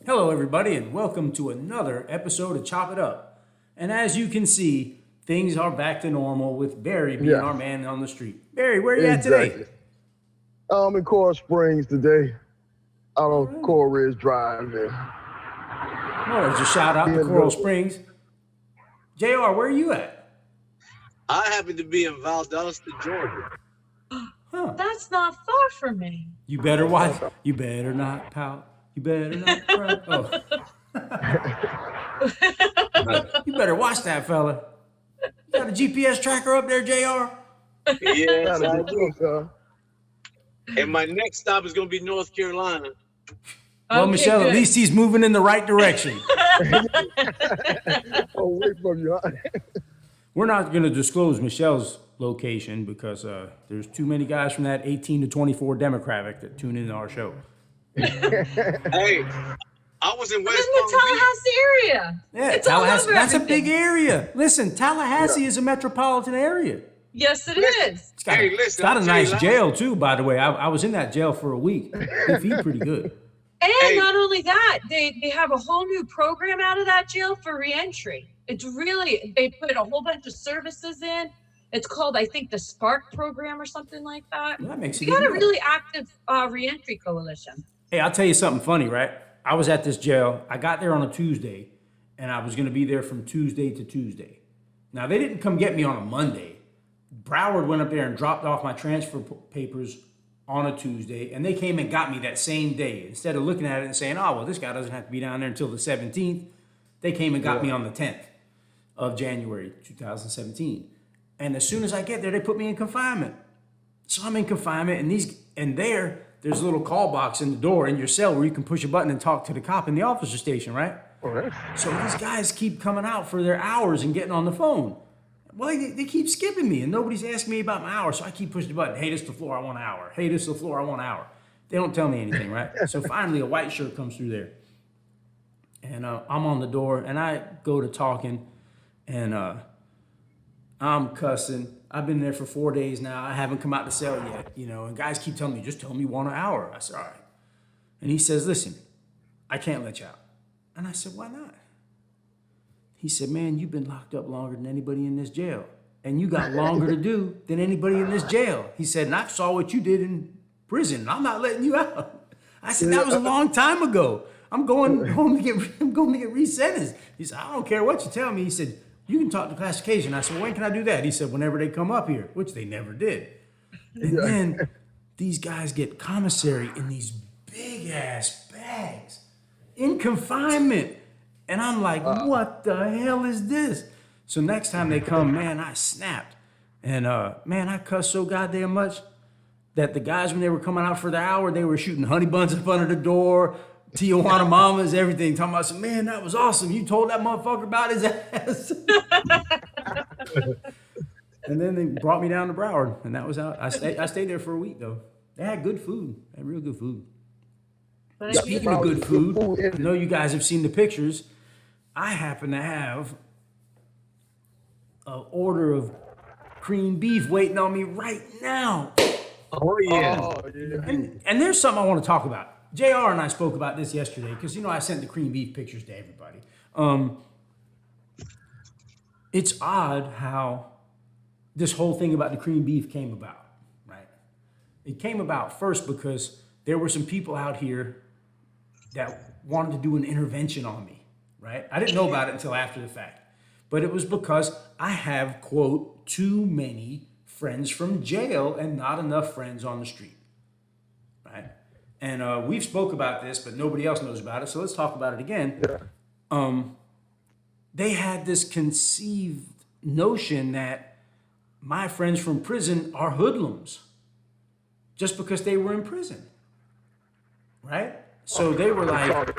Hello, everybody, and welcome to another episode of Chop It Up. And as you can see, things are back to normal with Barry being Yeah, our man on the street. Barry, where are you at today? exactly. I'm in Coral Springs today, out All on right. Coral Ridge Drive, and Well, there's a shout out to being Coral available. Springs. JR, where are you at? I happen to be in Valdosta, Georgia. Huh. That's not far from me. You better watch. You better not pout. You better not cry. Oh, you better watch that, fella. You got a GPS tracker up there, JR? Yes, Gotta I get do. close, And my next stop is going to be North Carolina. Well, Okay, Michelle, at good. least he's moving in the right direction. away from you. We're not going to disclose Michelle's location because there's too many guys from that 18 to 24 demographic that tune into our show. Hey, I was in I'm in West the Palm Beach. Tallahassee area. Yeah, It's all Tallahassee. over That's a everything. big area. Listen, Tallahassee is a metropolitan area. Yes, it Listen. is. It's got, Hey, it's listen, got a I'll tell you nice last- jail too, by the way. I was in that jail for a week. They feed pretty good. And Hey. not only that, they have a whole new program out of that jail for reentry. It's really, they put a whole bunch of services in. It's called, I think, the Spark program or something like that. Well, that makes it We got a even better. really active reentry coalition. Hey, I'll tell you something funny, right? I was at this jail. I got there on a Tuesday, and I was going to be there from Tuesday to Tuesday. Now, they didn't come get me on a Monday. Broward went up there and dropped off my transfer papers on a Tuesday, and they came and got me that same day. Instead of looking at it and saying, oh, well, this guy doesn't have to be down there until the 17th, they came and got me on the 10th of January 2017. And as soon as I get there, they put me in confinement. So I'm in confinement, and there's a little call box in the door in your cell where you can push a button and talk to the cop in the officer station, right? All right. So these guys keep coming out for their hours and getting on the phone. Well, they keep skipping me, and nobody's asking me about my hour, so I keep pushing the button. Hey, this is the floor, I want an hour. Hey, this is the floor, I want an hour. They don't tell me anything, right? So finally, a white shirt comes through there, and I'm on the door, and I go to talking, and I'm cussing. I've been there for 4 days now. I haven't come out the cell yet, and guys keep telling me, just tell me you want an hour. I said, all right. And he says, listen, I can't let you out. And I said, why not? He said, man, you've been locked up longer than anybody in this jail. And you got longer to do than anybody in this jail. He said, and I saw what you did in prison. I'm not letting you out. I said, that was a long time ago. I'm going home to get resentenced. He said, I don't care what you tell me. He said, you can talk to classification. I said, well, when can I do that? He said, whenever they come up here, which they never did. And then these guys get commissary in these big ass bags in confinement. And I'm like, what the hell is this? So next time they come, man, I snapped. And man, I cussed so goddamn much that the guys, when they were coming out for the hour, they were shooting honey buns in front of the door, Tijuana mamas, everything. Talking about, some, man, that was awesome. You told that motherfucker about his ass. And then they brought me down to Broward, and that was out. I stayed there for a week, though. They had good food. They had real good food. But Speaking of good food, I know you guys have seen the pictures. I happen to have an order of cream beef waiting on me right now. Oh, yeah. Oh, yeah. And there's something I want to talk about. JR and I spoke about this yesterday because, I sent the cream beef pictures to everybody. It's odd how this whole thing about the cream beef came about, right? It came about first because there were some people out here that wanted to do an intervention on me, right? I didn't know about it until after the fact. But it was because I have, quote, too many friends from jail and not enough friends on the street, right? And we've spoke about this, but nobody else knows about it, so let's talk about it again. Yeah. They had this conceived notion that my friends from prison are hoodlums just because they were in prison, right? So they were like,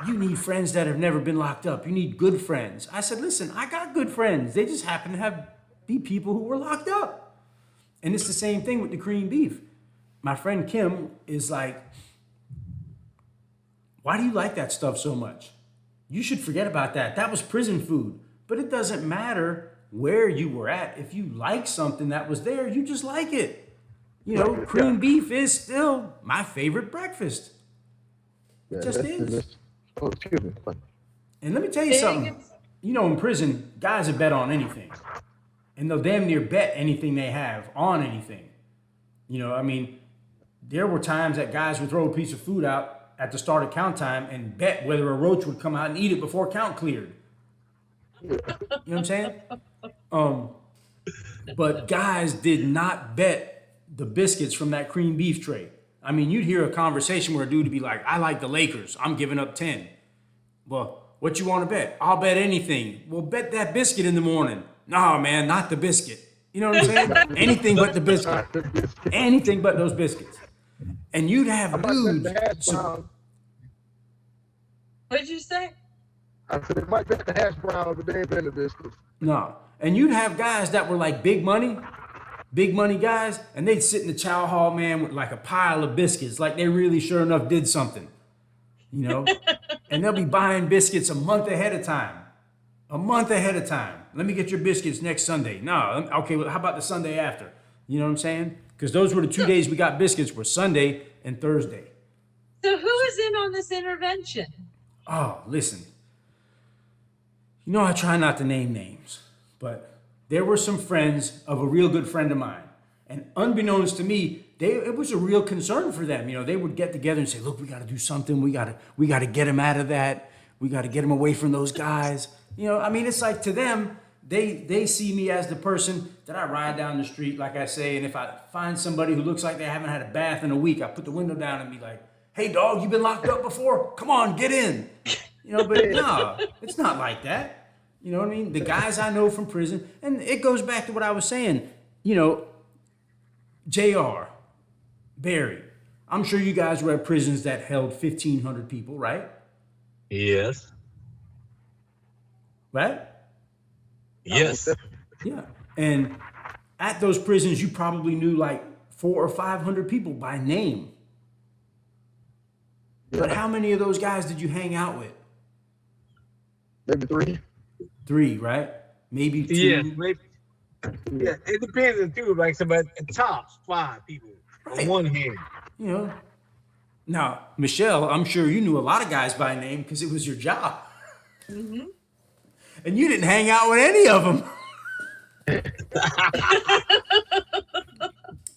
you need friends that have never been locked up. You need good friends. I said, listen, I got good friends. They just happen to be people who were locked up. And it's the same thing with the cream beef. My friend Kim is like, why do you like that stuff so much? You should forget about that. That was prison food. But it doesn't matter where you were at. If you like something that was there, you just like it. Cream beef is still my favorite breakfast. It just is. Oh, excuse me. And let me tell you something. You know, in prison, guys will bet on anything. And they'll damn near bet anything they have on anything. You know, I mean, there were times that guys would throw a piece of food out at the start of count time and bet whether a roach would come out and eat it before count cleared. You know what I'm saying? But guys did not bet the biscuits from that cream beef tray. I mean, you'd hear a conversation where a dude would be like, I like the Lakers. I'm giving up 10. Well, what you want to bet? I'll bet anything. Well, bet that biscuit in the morning. No, man, not the biscuit. You know what I'm saying? Anything but the biscuit. Anything but those biscuits. And you'd have dudes. What did you say? I said it might bet the hash browns, but they ain't betting the biscuits. No. And you'd have guys that were like big money guys, and they'd sit in the chow hall, man, with like a pile of biscuits, like they really sure enough did something, you know? And they'll be buying biscuits a month ahead of time. A month ahead of time. Let me get your biscuits next Sunday. No, okay, well, how about the Sunday after? You know what I'm saying? Because those were the 2 days we got biscuits, were Sunday and Thursday. So who is in on this intervention? Oh, listen. You know, I try not to name names, but there were some friends of a real good friend of mine. And unbeknownst to me, it was a real concern for them. You know, they would get together and say, look, we got to do something. We got to get him out of that. We got to get him away from those guys. You know, I mean, it's like to them, they see me as the person that I ride down the street, like I say, and if I find somebody who looks like they haven't had a bath in a week, I put the window down and be like, hey, dog, you been locked up before? Come on, get in. You know, but no, it's not like that. You know what I mean? The guys I know from prison, and it goes back to what I was saying, you know, JR, Barry, I'm sure you guys were at prisons that held 1,500 people, right? Yes. Right? Yes. Yeah. And at those prisons, you probably knew like 400 or 500 people by name. But how many of those guys did you hang out with? Maybe 3. 3, right? Maybe 2. Yes, maybe. Yeah, it depends on too. Like somebody at tops 5 people on one hand. You know. Now, Michelle, I'm sure you knew a lot of guys by name because it was your job. Mm-hmm. And you didn't hang out with any of them.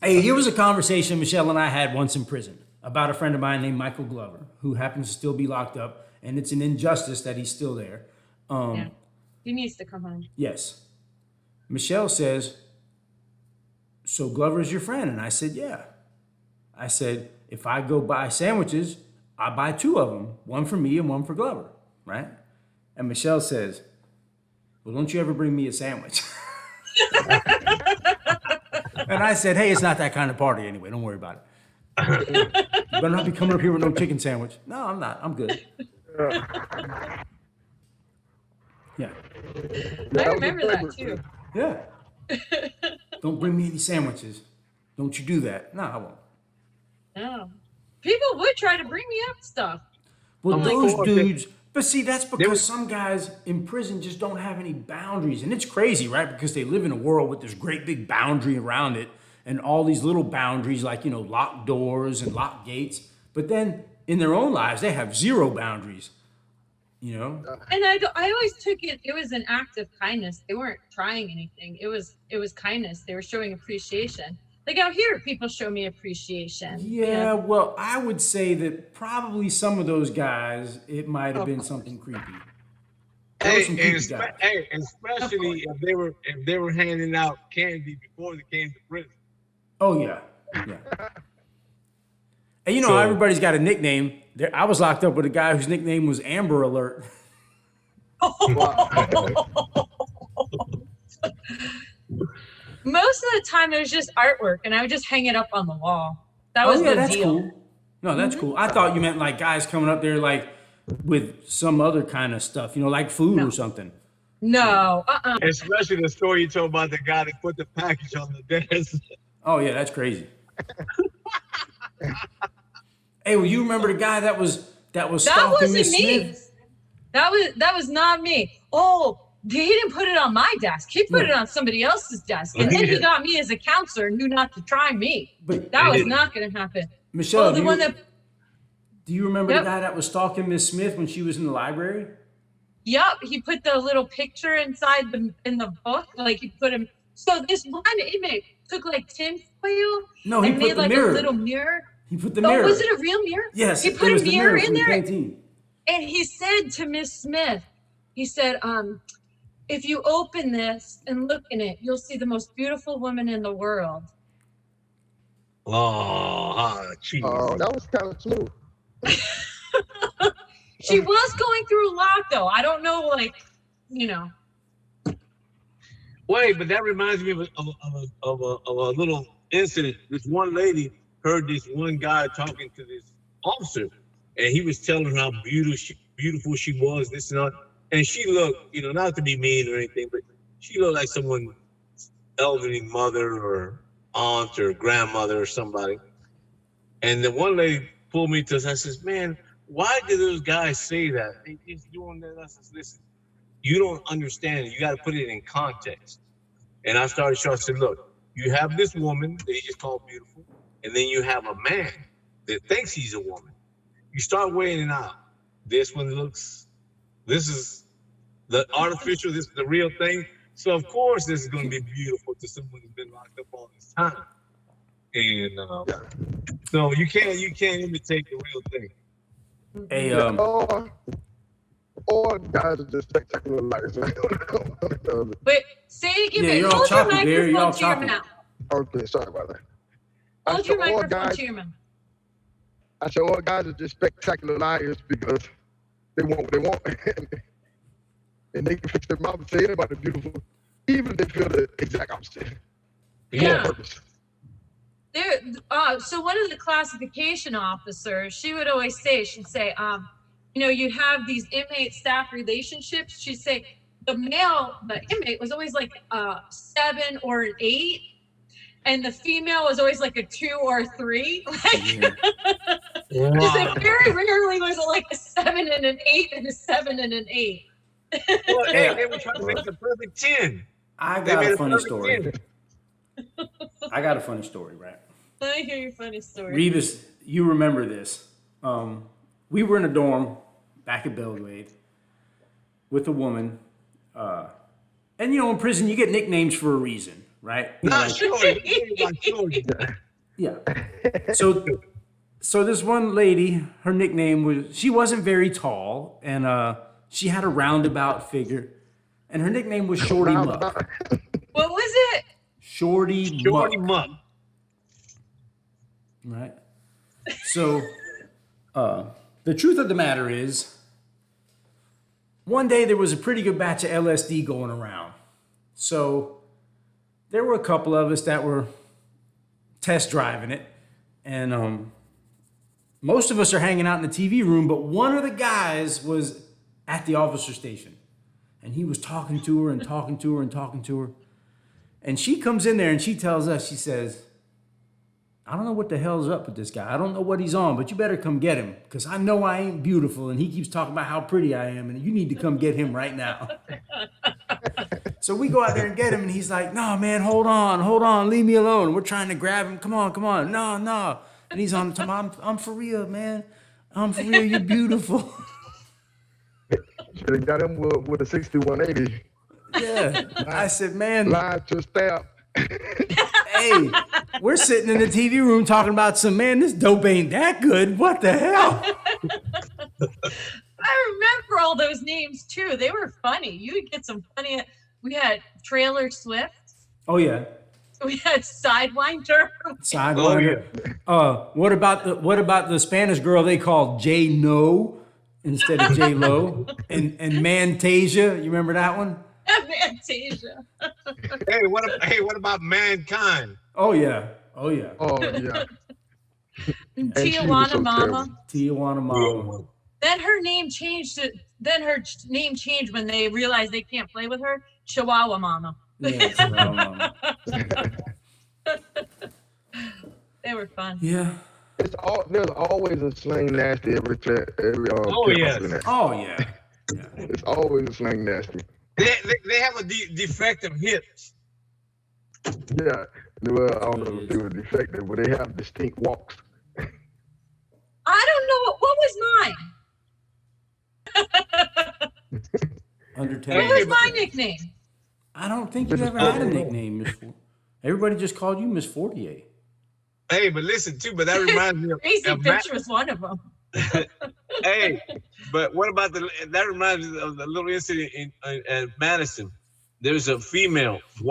Hey, here was a conversation Michelle and I had once in prison about a friend of mine named Michael Glover, who happens to still be locked up, and it's an injustice that he's still there. Yeah. He needs to come home. Yes. Michelle says, so Glover's your friend? And I said, yeah. I said, if I go buy sandwiches, I buy 2 of them, one for me and one for Glover, right? And Michelle says, well, don't you ever bring me a sandwich? And I said, hey, it's not that kind of party anyway. Don't worry about it. You better not be coming up here with no chicken sandwich. No, I'm not. I'm good. Yeah. I remember that too. Yeah. Don't bring me any sandwiches. Don't you do that. No, I won't. No. People would try to bring me up stuff. Well, I'm like, those oh, dudes, but see, that's because some guys in prison just don't have any boundaries. And it's crazy, right? Because they live in a world with this great big boundary around it and all these little boundaries like, you know, locked doors and locked gates. But then in their own lives, they have 0 boundaries, you know? And I always took it was an act of kindness. They weren't trying anything. It was kindness. They were showing appreciation. Like out here, people show me appreciation. Yeah, well, I would say that probably some of those guys, it might have been something creepy. Hey, and especially if they were handing out candy before they came to prison. Oh yeah, yeah. And you know, everybody's got a nickname. I was locked up with a guy whose nickname was Amber Alert. Most of the time, it was just artwork, and I would just hang it up on the wall. That was the that's deal. Cool. No, that's cool. I thought you meant like guys coming up there like with some other kind of stuff, you know, like food or something. No, Especially the story you told about the guy that put the package on the desk. Oh yeah, that's crazy. Hey, well, you remember the guy that was stalking Miss Smith? That was not me. Oh, he didn't put it on my desk. He put it on somebody else's desk, and then he got me as a counselor and knew not to try me. But that was not going to happen. Michelle, Do you remember Yep. the guy that was stalking Miss Smith when she was in the library? Yep, he put the little picture inside in the book. Like he put him. So this one inmate took like tinfoil No, he and put made the like mirror. a little mirror. He put the Oh, mirror. was it a real mirror? Yes, He it put was a the mirror mirror in from the there, canteen. and he said to Miss Smith, he said, if you open this and look in it, you'll see the most beautiful woman in the world. Oh, geez. That was kind of smooth. She was going through a lot, though. I don't know, like, you know. Wait, but that reminds me of a little incident. This one lady heard this one guy talking to this officer, and he was telling her how beautiful she was, this and that. And she looked, not to be mean or anything, but she looked like someone's elderly mother or aunt or grandmother or somebody. And the one lady pulled me to us. I says, man, why do those guys say that? They just doing that. I says, listen, you don't understand it. You got to put it in context. And I started showing. I said, look, you have this woman that he just called beautiful, and then you have a man that thinks he's a woman. You start weighing it out. This is the artificial, this is the real thing. So of course this is going to be beautiful to someone who's been locked up all this time. And so you can't imitate the real thing. Hey, or guys are just spectacular liars. Wait, say it again. Yeah, you're all Hold your choppy, Barry. You're all microphone to your choppy. mouth. Okay, sorry about that. Hold your microphone to your mouth. I said all guys are just spectacular liars because they want what they want. And they can fix their mouth and say anybody's beautiful, even if they feel the exact opposite. Yeah. Purpose. So one of the classification officers, she would always say, she'd say, you have these inmate-staff relationships. She'd say the inmate was always like a 7 or an 8, and the female was always like a 2 or a 3. Wow. Very rarely was it like a 7 and an 8 and a 7 and an 8. Well, hey, they were trying to make the perfect 10. I got a funny story. I got a funny story, right? Let me hear your funny story. Revis, you remember this. We were in a dorm back at Belgrade with a woman. And, in prison, you get nicknames for a reason, right? Not sure. Yeah. So this one lady, her nickname she wasn't very tall, and she had a roundabout figure, and her nickname was Shorty Muck. What was it? Shorty Muck. Right. So, the truth of the matter is, one day there was a pretty good batch of LSD going around. So, there were a couple of us that were test driving it, and most of us are hanging out in the TV room, but one of the guys was at the officer station, and he was talking to her and talking to her and talking to her. And she comes in there and she tells us, she says, I don't know what the hell's up with this guy. I don't know what he's on, but you better come get him because I know I ain't beautiful. And he keeps talking about how pretty I am, and you need to come get him right now. So we go out there and get him, and he's like, no, man, hold on, leave me alone. We're trying to grab him. Come on. No. And he's on time. I'm for real, man. I'm for real. You're beautiful. Should have got him with a 6180. Yeah. I said, man. Live to stab. Hey, we're sitting in the TV room talking about this dope ain't that good. What the hell? I remember all those names too. They were funny. You would get some funny. We had Trailer Swift. Oh yeah. We had Sidewinder. Sidewinder. What about the Spanish girl they called J No instead of J Lo? and Mantasia, you remember that one? Fantasia. Hey, what about Mankind? Oh yeah. Oh yeah. Tijuana Mama. Tijuana Mama. Then her name changed when they realized they can't play with her. Chihuahua Mama. Yeah, Chihuahua Mama. They were fun. Yeah. There's always a slang nasty every Oh yes. Oh yeah. It's always a slang nasty. They have a defective hips. Yeah. Well, I don't know if they were defective, but they have distinct walks. I don't know what mine. Undertaker. What was my nickname? I don't think you ever had a nickname, Miss. Everybody just called you Miss 48. Hey, but listen too. But that reminds me of Crazy Bitch was one of them. Hey, but what about that reminds me of the little incident in Madison. There's a female.